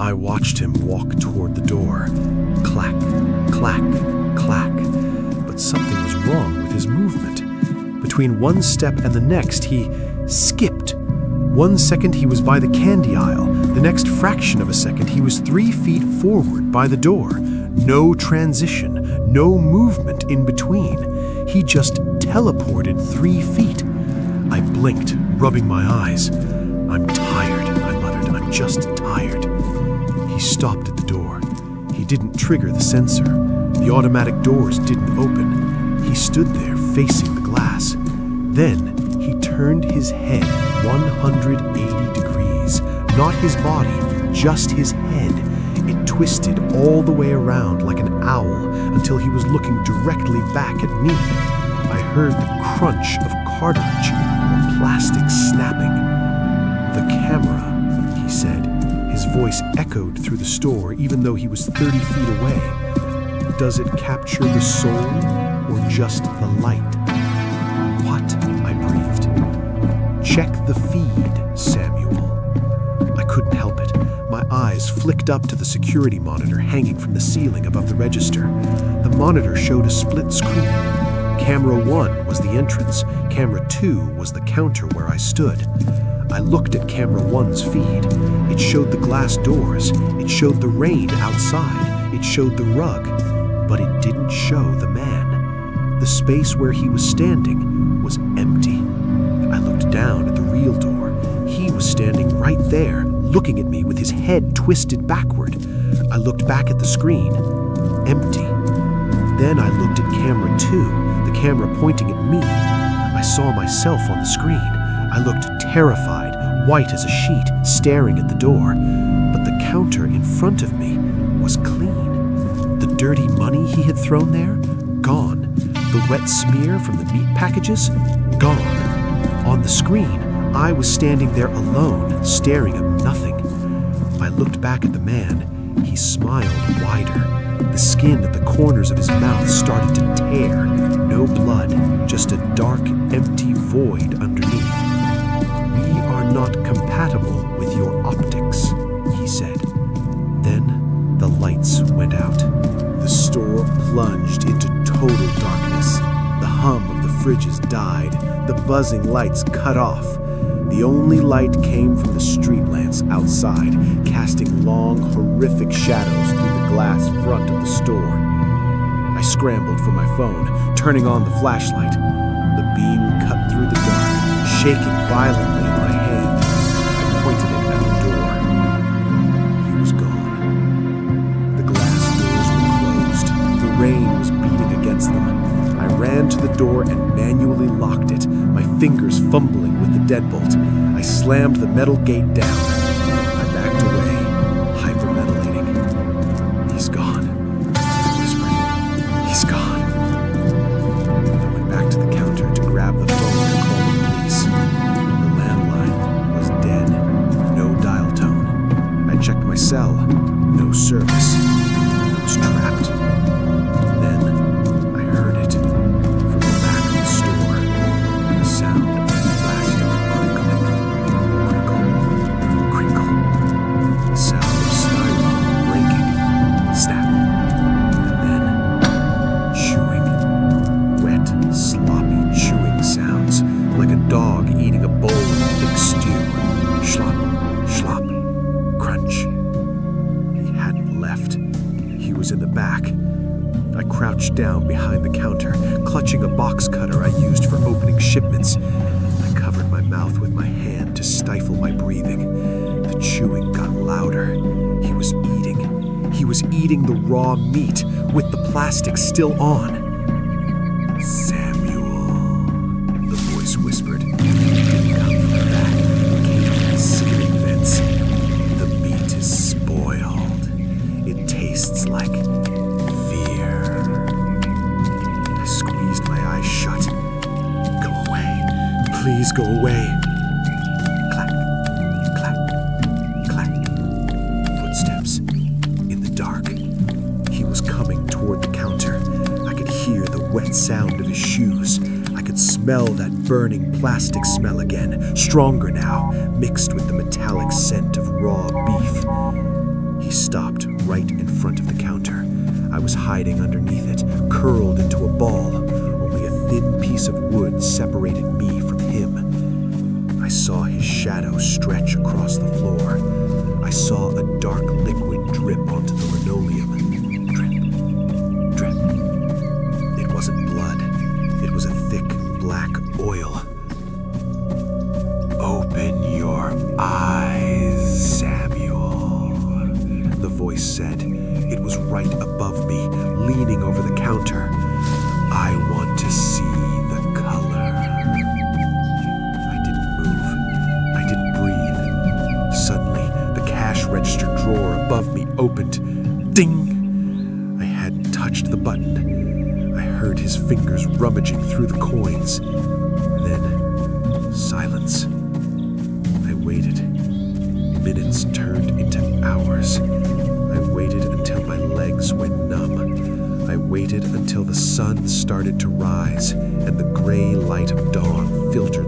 I watched him walk toward the door. Clack, clack, clack. But something was wrong with his movement. Between one step and the next, he skipped. 1 second he was by the candy aisle. The next fraction of a second he was 3 feet forward by the door. No transition, no movement in between. He just teleported 3 feet. I blinked, rubbing my eyes. I'm tired, I muttered. I'm just tired. He stopped at the door. He didn't trigger the sensor. The automatic doors didn't open. He stood there facing the glass. Then he turned his head 180 degrees. Not his body, just his head. It twisted all the way around like an owl until he was looking directly back at me. I heard the crunch of cartilage or plastic snapping. "The camera," he said. His voice echoed through the store even though he was 30 feet away. "Does it capture the soul or just the light?" "What?" I breathed. "Check the feed, Samuel." I couldn't help it. My eyes flicked up to the security monitor hanging from the ceiling above the register. The monitor showed a split screen. Camera 1 was the entrance. Camera 2 was the counter where I stood. I looked at Camera 1's feed. It showed the glass doors. It showed the rain outside. It showed the rug. But it didn't show the man. The space where he was standing was empty. I looked down at the real door. He was standing right there, looking at me with his head twisted backward. I looked back at the screen. Empty. Then I looked at Camera 2, the camera pointing at me. I saw myself on the screen. I looked terrified, white as a sheet, staring at the door. But the counter in front of me was clean. The dirty money he had thrown there? Gone. The wet smear from the meat packages? Gone. On the screen, I was standing there alone, staring at nothing. I looked back at the man. He smiled wider. The skin at the corners of his mouth started to tear. No blood, just a dark, empty void underneath. "We are not compatible with your optics," he said. Then the lights went out. The store plunged into total darkness. The hum of the fridges died. The buzzing lights cut off. The only light came from the street lamps outside, casting long, horrific shadows through the glass front of the store. I scrambled for my phone, turning on the flashlight. The beam cut through the dark, shaking violently in my hand. I pointed it at the door. He was gone. The glass doors were closed. The rain was beating against them. I ran to the door and manually locked it, my fingers fumbling with the deadbolt. I slammed the metal gate down. I backed away, hyperventilating. "He's gone," I whispered. "He's gone." I went back to the counter to grab the phone and call the police. The landline was dead. No dial tone. I checked my cell. No service. I was trapped. Then I heard it from the back of the store. The sound of plastic crinkling. Crinkle, crinkle. The sound of styrofoam breaking. Snap. And then chewing. Wet, sloppy chewing sounds, like a dog eating a bowl of thick stew. Schlop, schlop, crunch. He hadn't left. He was in the back. I crouched down behind the counter, clutching a box cutter I used for opening shipments. I covered my mouth with my hand to stifle my breathing. The chewing got louder. He was eating. He was eating the raw meat with the plastic still on. "Samuel," the voice whispered. It didn't come from the back. It came from the ceiling vents. "The meat is spoiled. It tastes like fear." I squeezed my eyes shut. "Go away. Please go away." Clack, clack, clack. Footsteps in the dark. He was coming toward the counter. I could hear the wet sound of his shoes. I could smell that burning plastic smell again, stronger now, mixed with the metallic scent of raw beef. stopped right in front of the counter. I was hiding underneath it, curled into a ball. Only a thin piece of wood separated me from him. I saw his shadow stretch across the floor. I saw a dark liquid drip onto the linoleum. Drip, drip. It wasn't blood. It was a thick, black oil. "Open your eyes, Samuel," the voice said. It was right above me, leaning over the counter. "I want to see the color." I didn't move. I didn't breathe. Suddenly, the cash register drawer above me opened. Ding! I hadn't touched the button. I heard his fingers rummaging through the coins. Then, silence. I waited. Minutes turned into hours. I waited until my legs went numb. I waited until the sun started to rise and the gray light of dawn filtered